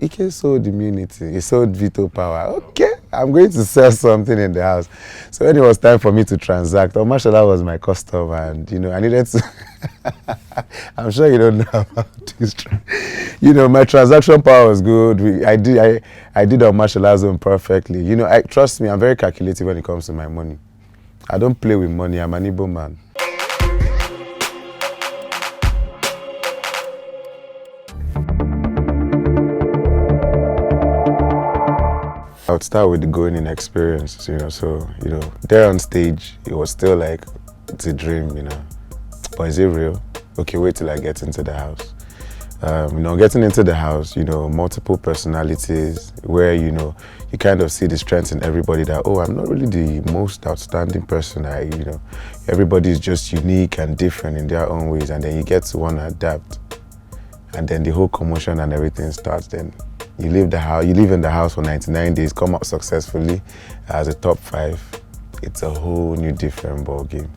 Ike sold immunity. He sold veto power. Okay, I'm going to sell something in the house. So when it was time for me to transact, Mashallah was my customer, and I needed to. I'm sure you don't know about this. My transaction power was good. I did on Mashallah's own perfectly. Trust me, I'm very calculative when it comes to my money. I don't play with money. I'm an Igbo man. I would start with the going in experience, so, there on stage, it was still like, it's a dream, but is it real? Okay, wait till I get into the house. Getting into the house, multiple personalities where, you kind of see the strengths in everybody that, oh, I'm not really the most outstanding person. Everybody is just unique and different in their own ways, and then you get to want to adapt. And then the whole commotion and everything starts then. You live in the house for 99 days, come out successfully as a top 5. It's a whole new different ball game.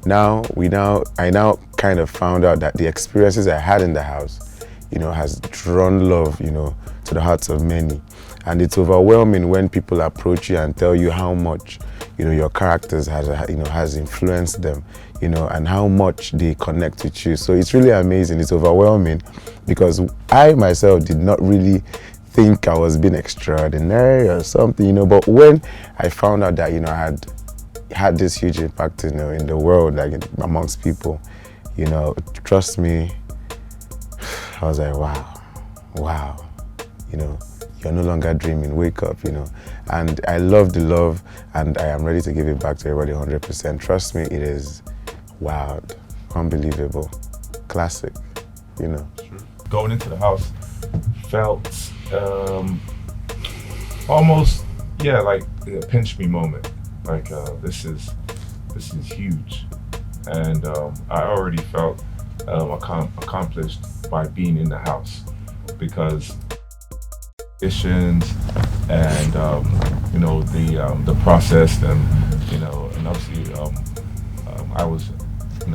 I now kind of found out that the experiences I had in the house, has drawn love, to the hearts of many. And it's overwhelming when people approach you and tell you how much, your characters has influenced them, and how much they connect with you. So it's really amazing. It's overwhelming because I myself did not really think I was being extraordinary or something, but when I found out that, I had this huge impact, in the world, like amongst people, trust me, I was like, wow, you're no longer dreaming, wake up, and I love the love, and I am ready to give it back to everybody 100%. Trust me, it is wild, unbelievable, classic, Going into the house felt almost, like a pinch me moment. Like this is huge, and I already felt accomplished by being in the house because auditions and the process and and obviously I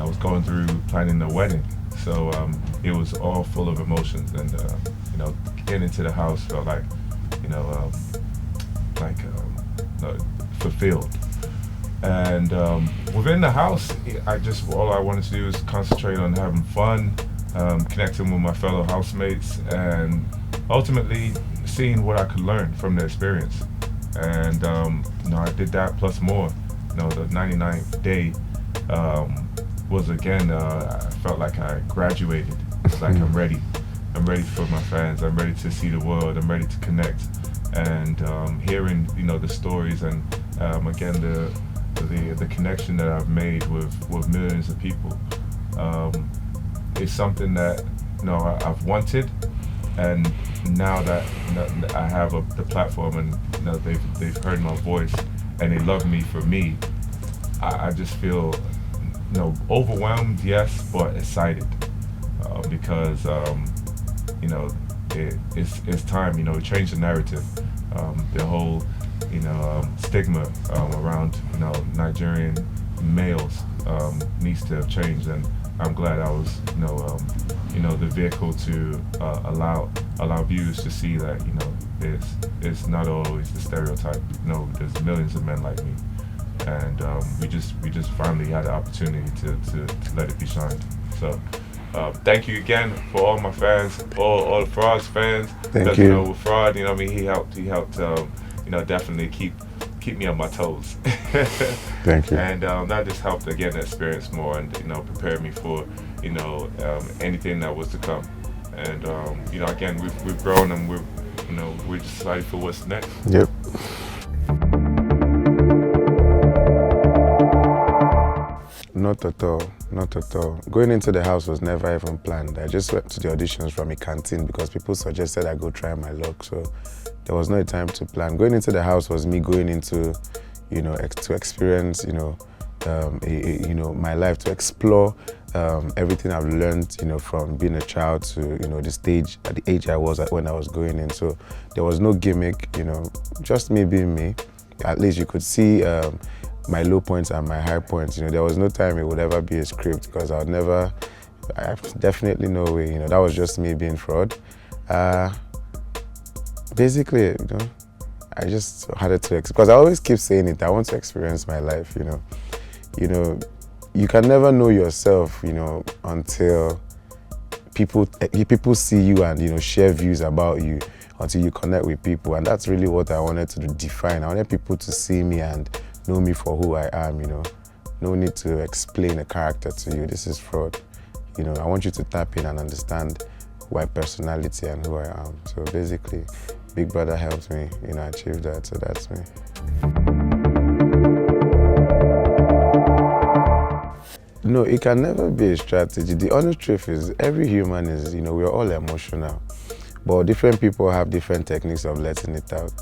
was going through planning the wedding, so it was all full of emotions, and getting into the house felt like fulfilled. And within the house, all I wanted to do is concentrate on having fun, connecting with my fellow housemates, and ultimately seeing what I could learn from the experience. And I did that plus more. The 99th day was again, I felt like I graduated. It's like I'm ready. I'm ready for my fans. I'm ready to see the world. I'm ready to connect. And hearing, the stories and again the connection that I've made with millions of people is something that I've wanted, and now that I have the platform and they've heard my voice and they love me for me, I just feel overwhelmed, yes, but excited because it's time, to change the narrative. The whole, stigma around, Nigerian males needs to have changed, and I'm glad I was, the vehicle to allow viewers to see that, it's not always the stereotype. There's millions of men like me, and we just finally had the opportunity to let it be shined. So. Thank you again for all my fans, all the Frodd's fans. Thank you. With Frodd, he helped, definitely keep me on my toes. Thank you. And that just helped again experience more and prepare me for anything that was to come. And again we've grown and we're just excited for what's next. Yep. Not at all. Going into the house was never even planned. I just went to the auditions from a canteen because people suggested I go try my luck. So there was no time to plan. Going into the house was me going into, to experience, my life, to explore everything I've learned, from being a child to, the stage, at the age I was at when I was going in. So there was no gimmick, just me being me. At least you could see my low points and my high points. There was no time it would ever be a script because I definitely no way, that was just me being Frodd. basically, I just had to, because I always keep saying it, I want to experience my life, you can never know yourself, until people see you and, share views about you, until you connect with people. And that's really what I wanted to define. I wanted people to see me and know me for who I am, No need to explain a character to you. This is Frodd. I want you to tap in and understand my personality and who I am. So basically, Big Brother helped me, achieve that. So that's me. No, it can never be a strategy. The honest truth is, every human is, we're all emotional. But different people have different techniques of letting it out.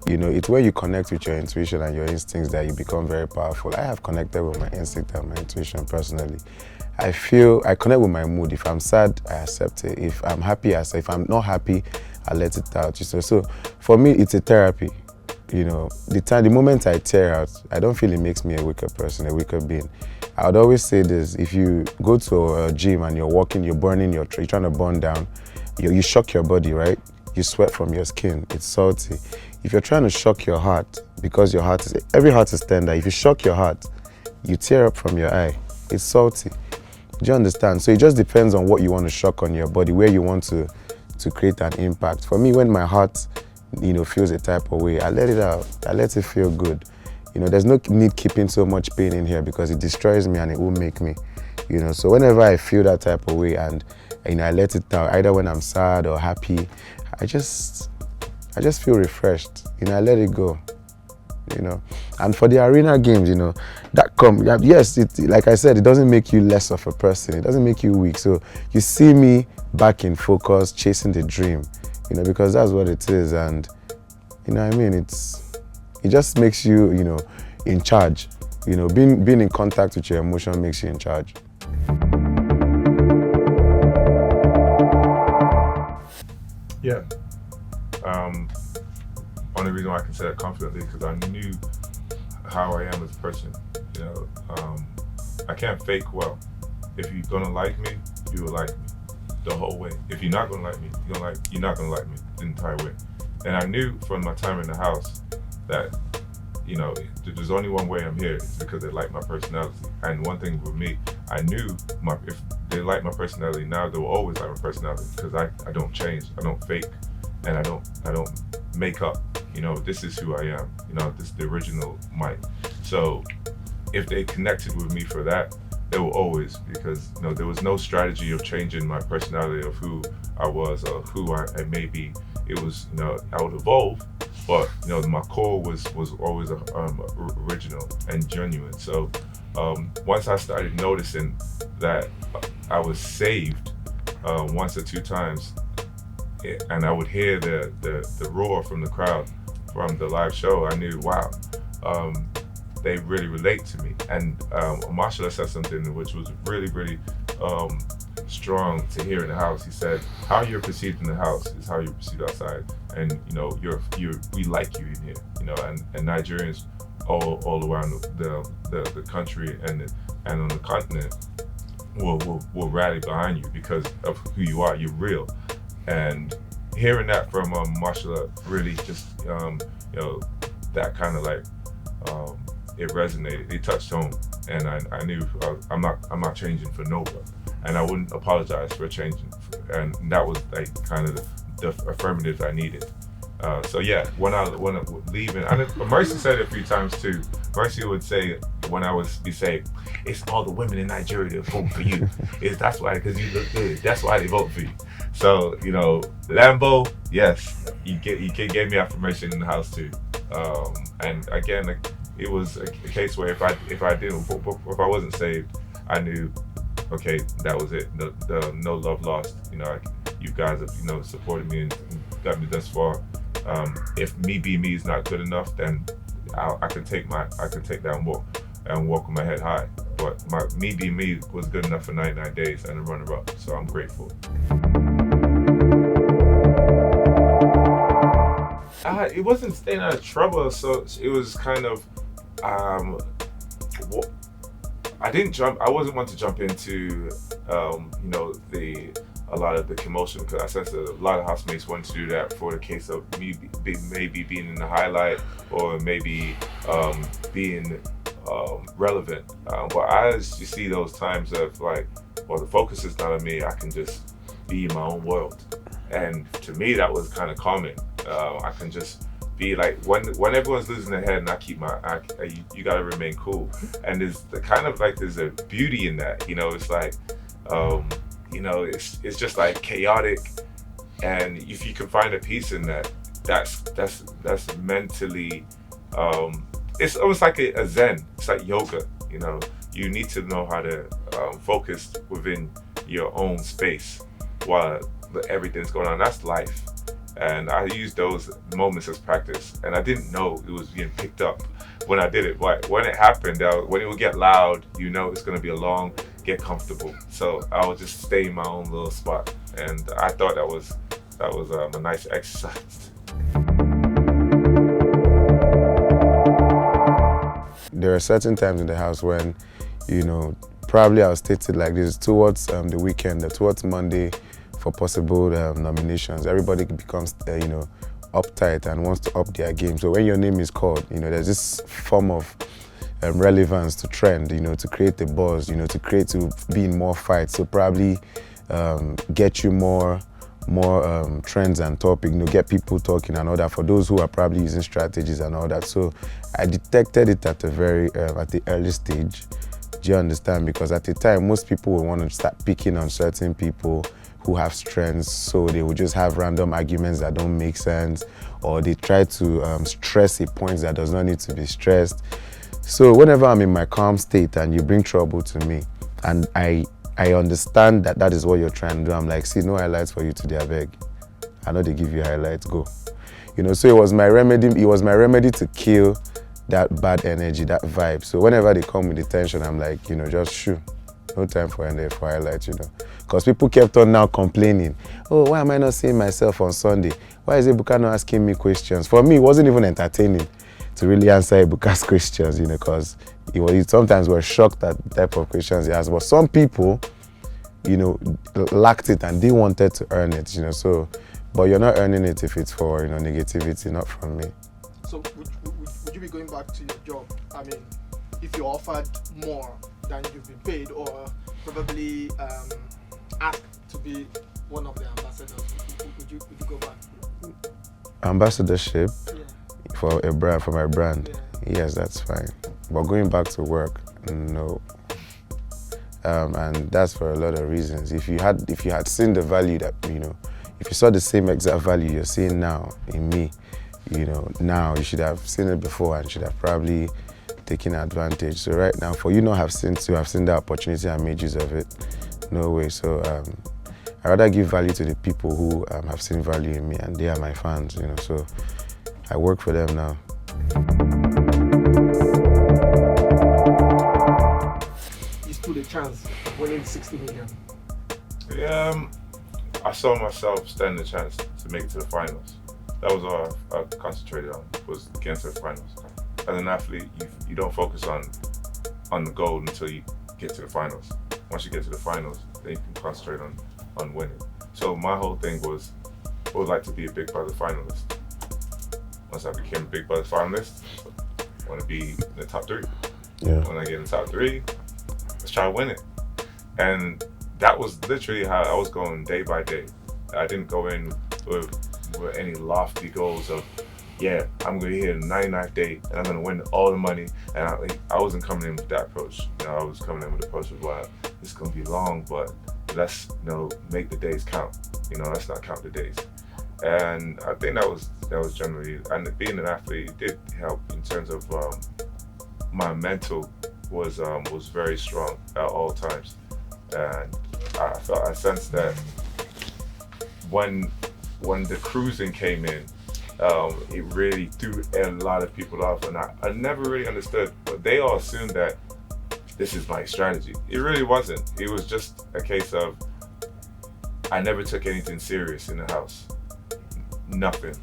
It's when you connect with your intuition and your instincts that you become very powerful. I have connected with my instinct and my intuition personally. I connect with my mood. If I'm sad, I accept it. If I'm happy, I accept it. If I'm not happy, I let it out. So for me, it's a therapy. The moment I tear out, I don't feel it makes me a weaker person, a weaker being. I would always say this: if you go to a gym and you're walking, you're you're trying to burn down, you shock your body, right? You sweat from your skin, it's salty. If you're trying to shock your heart, because every heart is tender, if you shock your heart, you tear up from your eye, it's salty. Do you understand? So it just depends on what you want to shock on your body, where you want to create an impact. For me, when my heart, feels a type of way, I let it out, I let it feel good. There's no need keeping so much pain in here because it destroys me and it will make me, So whenever I feel that type of way and, I let it out, either when I'm sad or happy, I just feel refreshed. I let it go. And for the arena games, yes, like I said, it doesn't make you less of a person. It doesn't make you weak. So you see me back in focus, chasing the dream, because that's what it is. And it just makes you, in charge. Being in contact with your emotion makes you in charge. Yeah. Only reason why I can say that confidently because I knew how I am as a person. I can't fake well. If you're gonna like me, you will like me the whole way. If you're not gonna like me, you're not gonna like me the entire way. And I knew from my time in the house that there's only one way I'm here. It's because they like my personality. And one thing with me, I knew if they like my personality now, they will always like my personality because I don't change, I don't fake, and I don't make up. This is who I am. This is the original Mike. So if they connected with me for that, they will always, because there was no strategy of changing my personality of who I was or who I may be. It was, I would evolve, but my core was always original and genuine. So once I started noticing that I was saved once or two times, and I would hear the roar from the crowd from the live show, I knew, wow, they really relate to me. And Marshall said something which was really, really strong to hear in the house. He said, how you're perceived in the house is how you're perceived outside. And we like you in here, and Nigerians all around the country and on the continent will rally behind you because of who you are. You're real. And hearing that from Marshall really just that kind of it resonated. It touched home, and I knew I'm not changing for nobody, and I wouldn't apologize for changing. And that was kind of the affirmative I needed. So yeah, when I leaving, Mercy said it a few times too. Mercy would say when I would be saying, "It's all the women in Nigeria that vote for you. That's why, because you look good. That's why they vote for you." So Lambo, yes, he gave me affirmation in the house too. And again, it was a case where if I wasn't saved, I knew, okay, that was it. The no love lost. You guys have supported me and got me thus far. If me being me is not good enough, then I can take that and walk with my head high. But me being me was good enough for 99 days and a runner-up. So I'm grateful. It wasn't staying out of trouble, so it was kind of I didn't jump. I wasn't one to jump into a lot of the commotion, because I sense that a lot of housemates want to do that for the case of me maybe being in the highlight or maybe being relevant. But as you see those times of like, well, the focus is not on me, I can just be in my own world. And to me, that was kind of calming. I can just be like, when everyone's losing their head and I keep you gotta remain cool. And there's the kind of like, there's a beauty in that, it's like, it's just like chaotic. And if you can find a peace in that, that's mentally, it's almost like a zen. It's like yoga, you need to know how to focus within your own space while everything's going on. That's life. And I used those moments as practice, and I didn't know it was being picked up when I did it. But when it happened, when it would get loud, it's going to be a long, get comfortable. So I would just stay in my own little spot, and I thought that was a nice exercise. There are certain times in the house when, probably I'll state it like this, towards the weekend, towards Monday, for possible nominations, everybody becomes, uptight and wants to up their game. So when your name is called, there's this form of relevance to trend, to create the buzz, to be in more fights. So probably get you more trends and topic, get people talking and all that, for those who are probably using strategies and all that. So I detected it at the early stage. Do you understand? Because at the time, most people would want to start picking on certain people who have strengths, so they would just have random arguments that don't make sense, or they try to stress a point that does not need to be stressed. So whenever I'm in my calm state and you bring trouble to me, and I understand that is what you're trying to do, I'm like, see, no highlights for you today, I beg. I know they give you highlights, go. So it was my remedy to kill that bad energy, that vibe. So whenever they come with the tension, I'm like, just shoo. No time for highlights, Because people kept on now complaining, oh, why am I not seeing myself on Sunday? Why is Ebuka not asking me questions? For me, it wasn't even entertaining to really answer Ebuka's questions, because he sometimes were shocked at the type of questions he asked. But some people, lacked it and they wanted to earn it, So, but you're not earning it if it's for, negativity, not from me. So would you be going back to your job? I mean, if you're offered more than you've been paid, or probably asked to be one of the ambassadors, would you go back? Ambassadorship? Yeah. For a brand, for my brand? Yeah. Yes, that's fine. But going back to work, no. And that's for a lot of reasons. If you had seen the value that, if you saw the same exact value you're seeing now in me, now you should have seen it before and should have probably taken advantage. So right now, for you not have seen the opportunity and made use of it, no way. So I rather give value to the people who have seen value in me, and they are my fans, So I work for them now. You stood a chance of winning 60 million. Yeah, I saw myself standing a chance to make it to the finals. That was all I concentrated on, was getting to the finals. As an athlete, you don't focus on the goal until you get to the finals. Once you get to the finals, then you can concentrate on winning. So my whole thing was, I would like to be a Big Brother finalist. Once I became a Big Brother finalist, I want to be in the top 3. Yeah. When I get in the top 3, let's try to win it. And that was literally how I was going day by day. I didn't go in with any lofty goals of, yeah, I'm going to be here the 99th day and I'm going to win all the money. And I wasn't coming in with that approach. I was coming in with the approach of, well, it's going to be long, but let's make the days count. Let's not count the days. And I think that was generally, and being an athlete, it did help in terms of my mental was very strong at all times. And I sensed that when the cruising came in, it really threw a lot of people off, and I never really understood, but they all assumed that this is my strategy. It really wasn't. It was just a case of, I never took anything serious in the house. Nothing.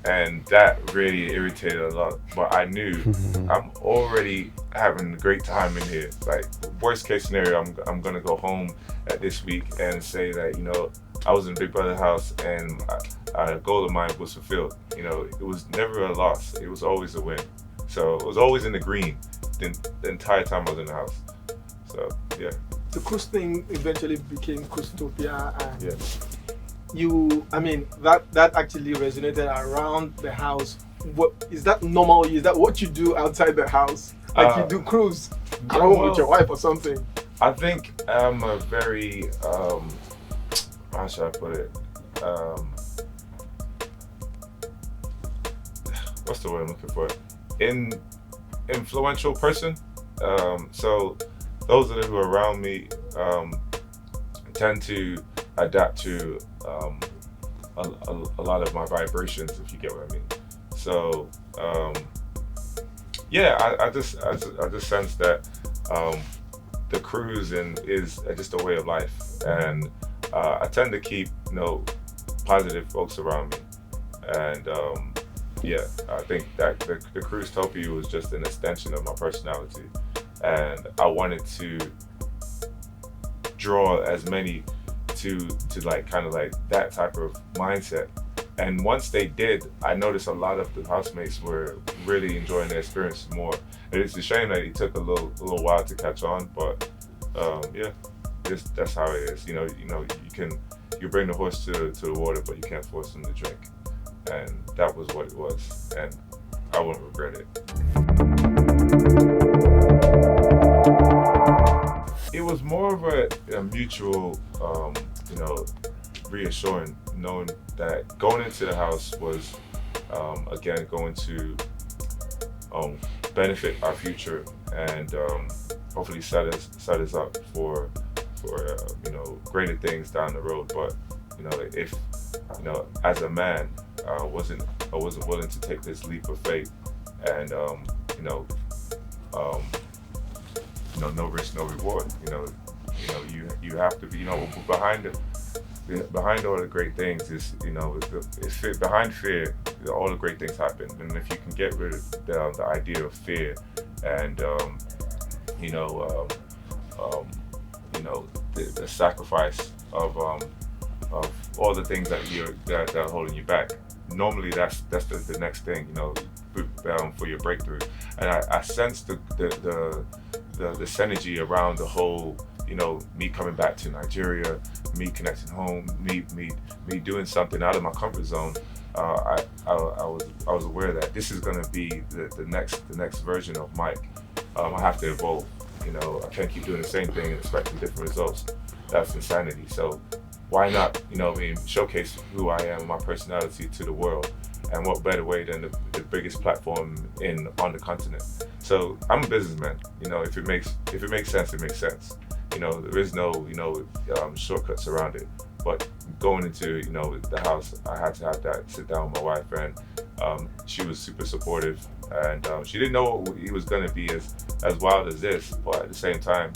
and that really irritated a lot. But I knew I'm already having a great time in here. Like, worst case scenario, I'm gonna go home at this week and say that, you know, I was in Big Brother house and a goal of mine was fulfilled. You know, it was never a loss. It was always a win. So it was always in the green the entire time I was in the house. So yeah. The cruise thing eventually became Cruisetopia, and Yeah. I mean, that actually resonated around the house. What is that normal? Is that what you do outside the house? Like you do cruise at home with your wife or something? I think I'm a very how should I put it? What's the word I'm looking for? Influential person. So those who are around me tend to adapt to a lot of my vibrations, if you get what I mean. So yeah, I just sense that the cruising is just a way of life, and I tend to keep, you know, positive folks around me, and yeah, I think that the Cruisetopia was just an extension of my personality, and I wanted to draw as many to like kind of like that type of mindset. And once they did, I noticed a lot of the housemates were really enjoying the experience more. And it's a shame that it took a little while to catch on, but yeah, that's how it is. You know, you bring the horse to the water, but you can't force him to drink. And that was what it was, and I wouldn't regret it. It was more of a mutual, you know, reassuring, knowing that going into the house was, again, going to benefit our future and hopefully set us up for you know, greater things down the road. But you know, if you know, as a man, I wasn't willing to take this leap of faith, and you know, no risk, no reward. You know, you have to be, you know, behind all the great things is, you know, it's behind fear, all the great things happen. And if you can get rid of the idea of fear and you know, the sacrifice of all the things that are holding you back. Normally, that's the next thing, you know, for your breakthrough. And I sense the synergy around the whole, you know, me coming back to Nigeria, me connecting home, me doing something out of my comfort zone. I was aware that this is going to be the next version of Mike. I have to evolve. You know, I can't keep doing the same thing and expecting different results. That's insanity. So why not, you know, showcase who I am, my personality to the world? And what better way than the biggest platform on the continent? So I'm a businessman. You know, if it makes sense, it makes sense. You know, there is no, you know, shortcuts around it. But going into, you know, the house, I had to have that sit down with my wife, and she was super supportive, and she didn't know he was going to be as wild as this, but at the same time,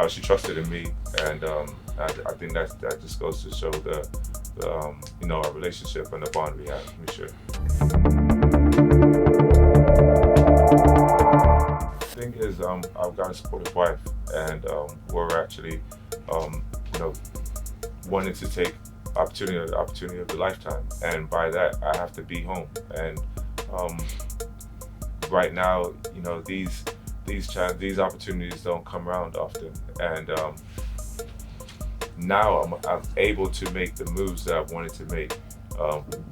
she trusted in me, and I think that just goes to show the you know, our relationship and the bond we have. Let me share. The thing is, I've got a supportive wife, and we're actually, you know, wanting to take opportunity of the lifetime, and by that I have to be home. And right now, you know, these opportunities don't come around often, and now I'm able to make the moves that I wanted to make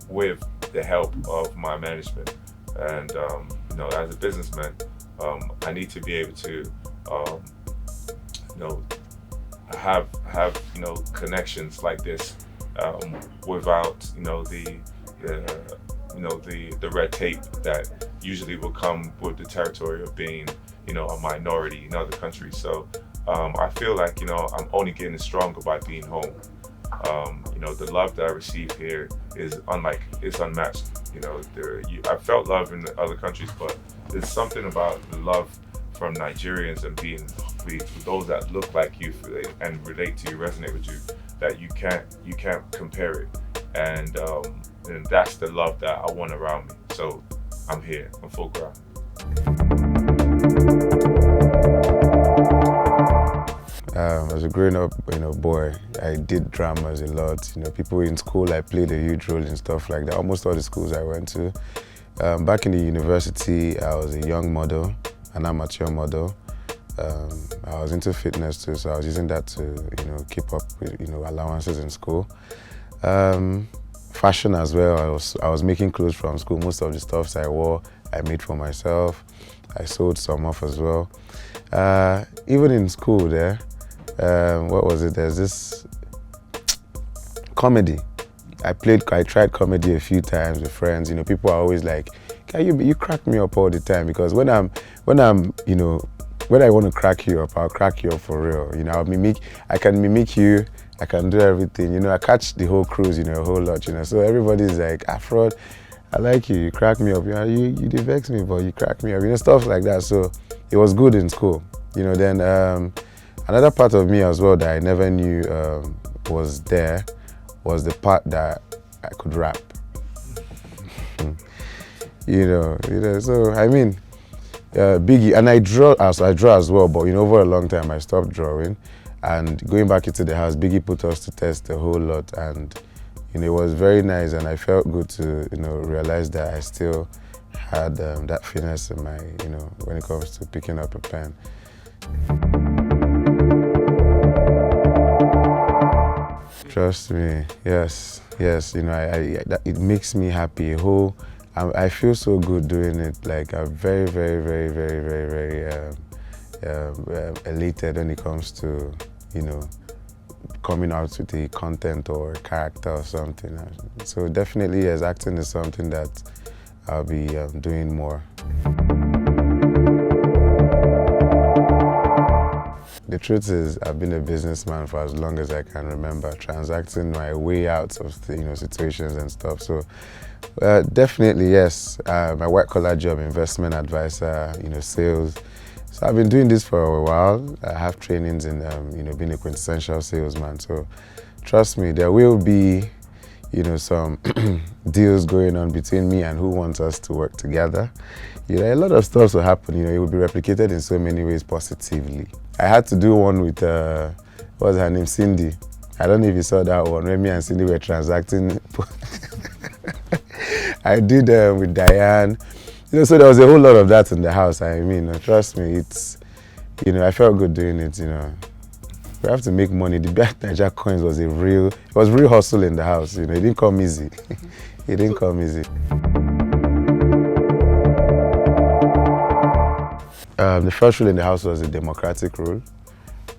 with the help of my management. And you know, as a businessman, I need to be able to you know, have you know, connections like this without, you know, the red tape that usually will come with the territory of being, you know, a minority in other countries. So I feel like, you know, I'm only getting stronger by being home. You know, the love that I receive here is unmatched. You know, I felt love in other countries, but there's something about the love from Nigerians and being those that look like you and relate to you, resonate with you, that you can't compare it. And and that's the love that I want around me. So I'm here, I'm full ground. As a growing up, boy, I did dramas a lot. People in school, I played a huge role in stuff like that. Almost all the schools I went to. Back in the university, I was a young model, an amateur model. I was into fitness too, so I was using that to, keep up with, allowances in school. Fashion as well. I was making clothes from school. Most of the stuffs I wore, I made for myself. I sold some off as well. Even in school there, what was it? There's this comedy. I tried comedy a few times with friends. People are always like, you crack me up all the time, because when I want to crack you up, I'll crack you up for real. I can mimic you, I can do everything. I catch the whole cruise, a whole lot, So everybody's like, Frodd, I like you crack me up. You vex me, but you crack me up, stuff like that. So it was good in school. Then another part of me as well that I never knew was the part that I could rap. So I mean, Biggie, and I draw as well, but over a long time I stopped drawing, and going back into the house, Biggie put us to test a whole lot, and it was very nice, and I felt good to realize that I still had that finesse in my when it comes to picking up a pen. Trust me, yes, it makes me happy. I feel so good doing it. Like, I'm very, very, very, very, very, very elated when it comes to, coming out with the content or character or something. So definitely, yes, acting is something that I'll be doing more. The truth is, I've been a businessman for as long as I can remember, transacting my way out of situations and stuff. So definitely, yes, my white-collar job, investment advisor, sales. So I've been doing this for a while. I have trainings in, being a quintessential salesman. So trust me, there will be, some deals going on between me and who wants us to work together. A lot of stuff will happen. It will be replicated in so many ways positively. I had to do one with, what was her name, Cindy. I don't know if you saw that one, when me and Cindy were transacting. I did with Diane. So there was a whole lot of that in the house. I mean, trust me, it's, I felt good doing it, We have to make money. The BBNaija coins was real hustle in the house, It didn't come easy. It didn't come easy. The first rule in the house was a democratic rule,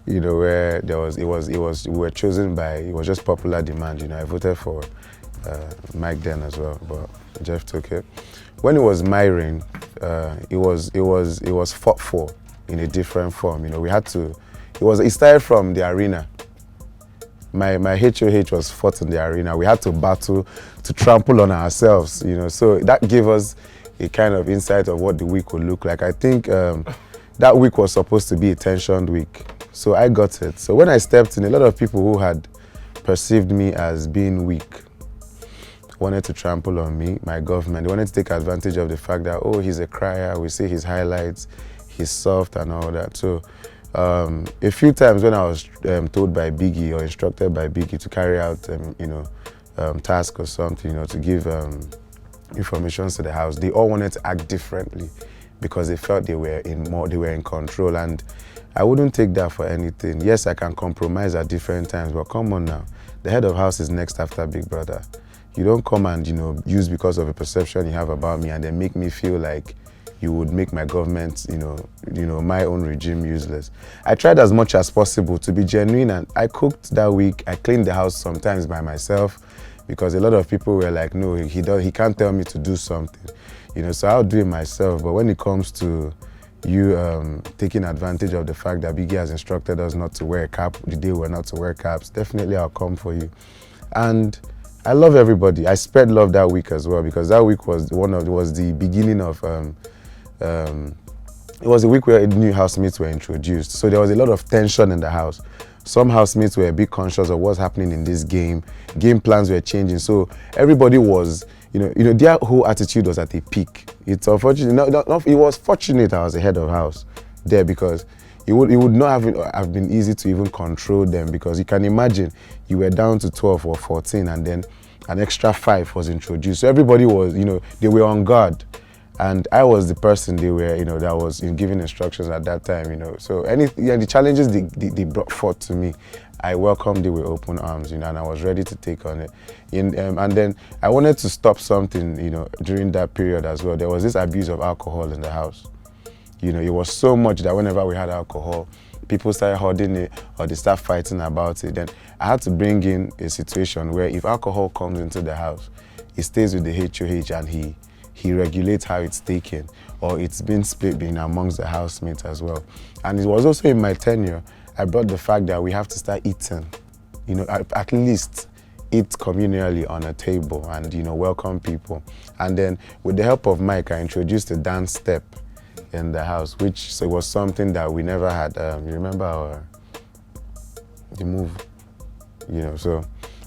where we were chosen by, it was just popular demand, I voted for Mike then as well, but Jeff took it. When it was my reign, it was fought for in a different form. It started from the arena. My HOH was fought in the arena. We had to battle to trample on ourselves, So that gave us a kind of insight of what the week would look like. I think that week was supposed to be a tensioned week, so I got it. So when I stepped in, a lot of people who had perceived me as being weak wanted to trample on me, my government. They wanted to take advantage of the fact that, oh, he's a crier, we see his highlights, he's soft and all that. So a few times when I was told by Biggie or instructed by Biggie to carry out, task or something, to give information to the house, they all wanted to act differently because they felt they were in control, and I wouldn't take that for anything. Yes, I can compromise at different times, but come on now, the head of house is next after Big Brother. You don't come and use because of a perception you have about me and then make me feel like you would make my government, my own regime useless. I tried as much as possible to be genuine, and I cooked that week. I cleaned the house sometimes by myself because a lot of people were like, no, he can't tell me to do something, so I'll do it myself. But when it comes to you taking advantage of the fact that Biggie has instructed us not to wear a cap the day we're not to wear caps, definitely I'll come for you. And I love everybody. I spread love that week as well, because that week was the beginning of it was a week where new housemates were introduced. So there was a lot of tension in the house. some housemates were a bit conscious of what's happening in this game. Game plans were changing, so everybody was, their whole attitude was at a peak. It's unfortunate. It was fortunate I was the head of house there, because it would not have been easy to even control them, because you can imagine you were down to 12 or 14, and then an extra 5 was introduced. So everybody was, they were on guard. And I was the person they were, that was giving instructions at that time, So the challenges they brought forth to me, I welcomed it with open arms, and I was ready to take on it. And then I wanted to stop something, during that period as well. There was this abuse of alcohol in the house. It was so much that whenever we had alcohol, people started hoarding it, or they start fighting about it. Then I had to bring in a situation where if alcohol comes into the house, it stays with the HOH, and he regulates how it's taken, or it's been split amongst the housemates as well. And it was also in my tenure, I brought the fact that we have to start eating, at least eat communally on a table, and welcome people. And then with the help of Mike, I introduced a dance step in the house, which was something that we never had. You remember the move, so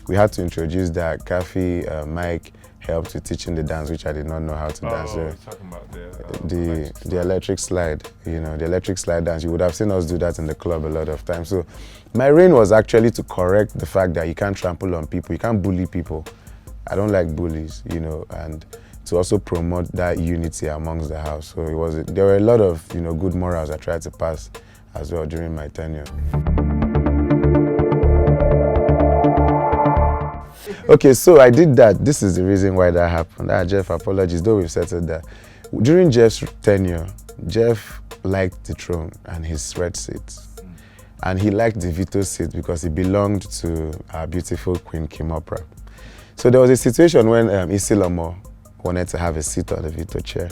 we had to introduce that. Kathy, Mike helped with teaching the dance, which I did not know how to dance. You're talking about the electric slide, the electric slide dance. You would have seen us do that in the club a lot of times. So my reign was actually to correct the fact that you can't trample on people, you can't bully people. I don't like bullies, and to also promote that unity amongst the house. So there were a lot of good morals I tried to pass as well during my tenure. Okay, so I did that. This is the reason why that happened. Jeff, apologies, though we've settled that. During Jeff's tenure, Jeff liked the throne and his red seat. And he liked the Veto seat because it belonged to our beautiful Queen Kimopra. So there was a situation when Isilomo wanted to have a seat on the Veto chair.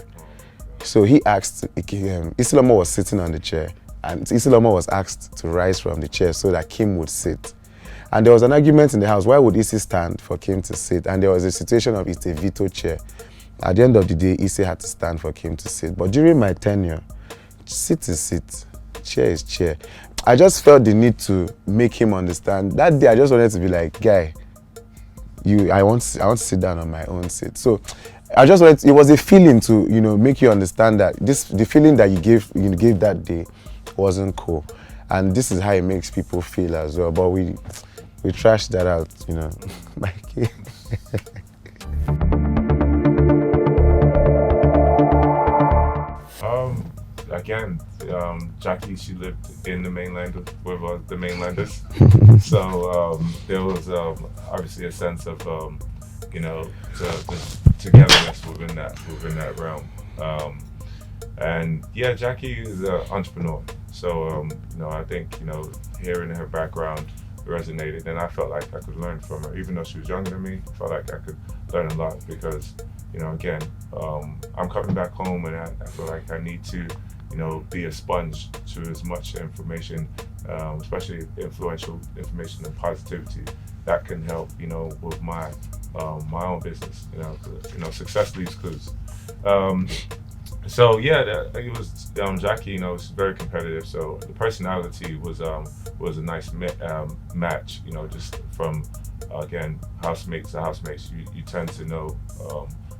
So he asked, Isilomo was sitting on the chair, and Isilomo was asked to rise from the chair so that Kim would sit. And there was an argument in the house, why would Isi stand for Kim to sit? And there was a situation of it's a Veto chair. At the end of the day, Isi had to stand for Kim to sit. But during my tenure, seat is seat, chair is chair. I just felt the need to make him understand. That day, I just wanted to be like, guy, I want to sit down on my own seat. So I just wanted, it was a feeling to, make you understand that the feeling that you gave that day wasn't cool. And this is how it makes people feel as well. But we trashed that out, Mikey. Again, Jackie, she lived in the mainland with the mainlanders. So there was obviously a sense of, the togetherness within that realm. And yeah, Jackie is an entrepreneur. So, I think, hearing her background resonated, and I felt like I could learn from her. Even though she was younger than me, I felt like I could learn a lot because, again, I'm coming back home and I feel like I need to, be a sponge to as much information, especially influential information and positivity that can help, with my own business. Success leaves clues. So yeah, it was Jackie. It's very competitive. So the personality was a nice match. Just from again housemates to housemates, you tend to know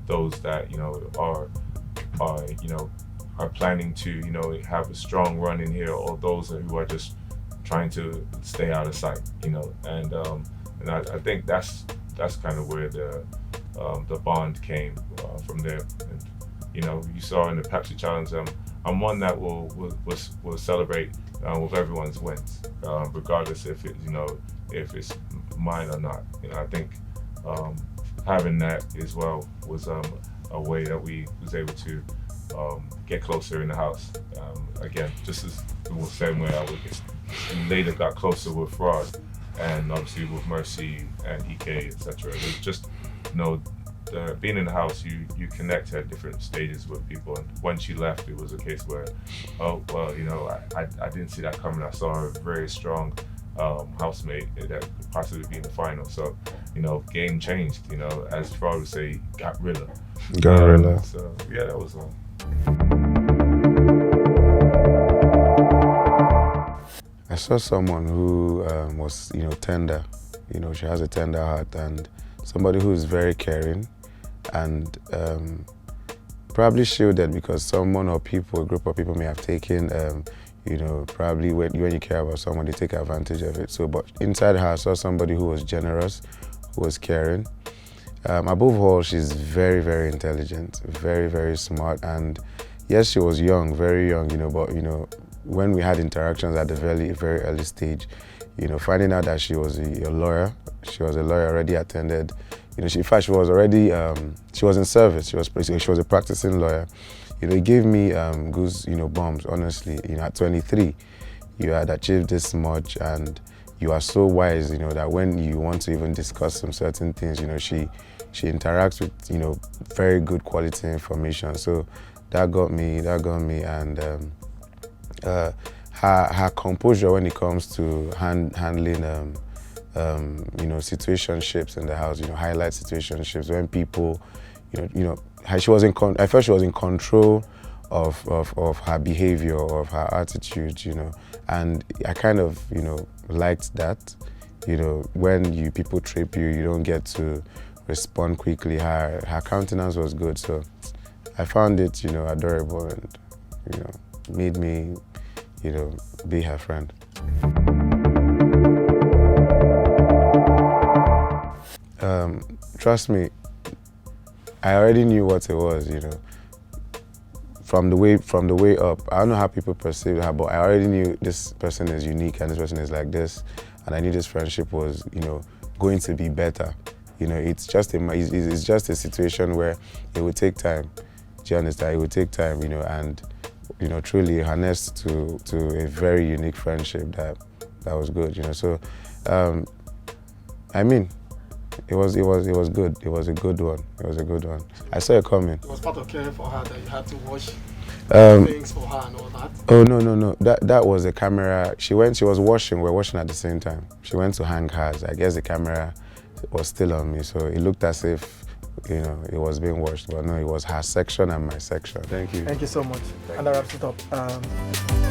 those that are planning to have a strong run in here, or those who are just trying to stay out of sight. And I think that's kind of where the bond came from there. And, you saw in the Pepsi Challenge, I'm one that will celebrate with everyone's wins, regardless if it's mine or not. I think having that as well was a way that we was able to get closer in the house. Again, just as the same way I would later got closer with Frodd, and obviously with Mercy and EK, etc. It was just being in the house, you connect at different stages with people, and when she left, it was a case where, I didn't see that coming. I saw a very strong housemate that could possibly be in the final. So, game changed. As Frodd would say, got Rilla. So yeah, that was all. saw someone who was, tender. She has a tender heart, and somebody who is very caring, and probably shielded because someone or people, a group of people may have taken, probably when you care about someone, they take advantage of it. So, but inside her, I saw somebody who was generous, who was caring. Above all, she's very, very intelligent, very, very smart, and yes, she was young, very young, but when we had interactions at the very, very early stage, finding out that she was a lawyer, already attended, in fact, she was already, she was in service, she was a practicing lawyer. It gave me goose, bumps, honestly. At 23, you had achieved this much, and you are so wise, that when you want to even discuss some certain things, she interacts with, very good quality information. So that got me, and her composure when it comes to handling, situationships in the house, highlight situationships when people, she was I felt she was in control of her behavior, of her attitude, and I kind of, liked that, when people trip you, you don't get to respond quickly. Her countenance was good, so I found it, adorable, and, made me, be her friend. Trust me, I already knew what it was, from the way up. I don't know how people perceive her, but I already knew this person is unique and this person is like this, and I knew this friendship was, going to be better. It's just a situation where it would take time. Do you understand? It would take time, and truly harnessed to a very unique friendship that was good, So, it was good. It was a good one. I saw it coming. It was part of caring for her that you had to wash things for her and all that. Oh no. That was a camera. She was washing. We're washing at the same time. She went to hang hers. I guess the camera was still on me, so it looked as if it was being washed. But no, it was her section and my section. Thank you. Thank you so much. And that wraps it up.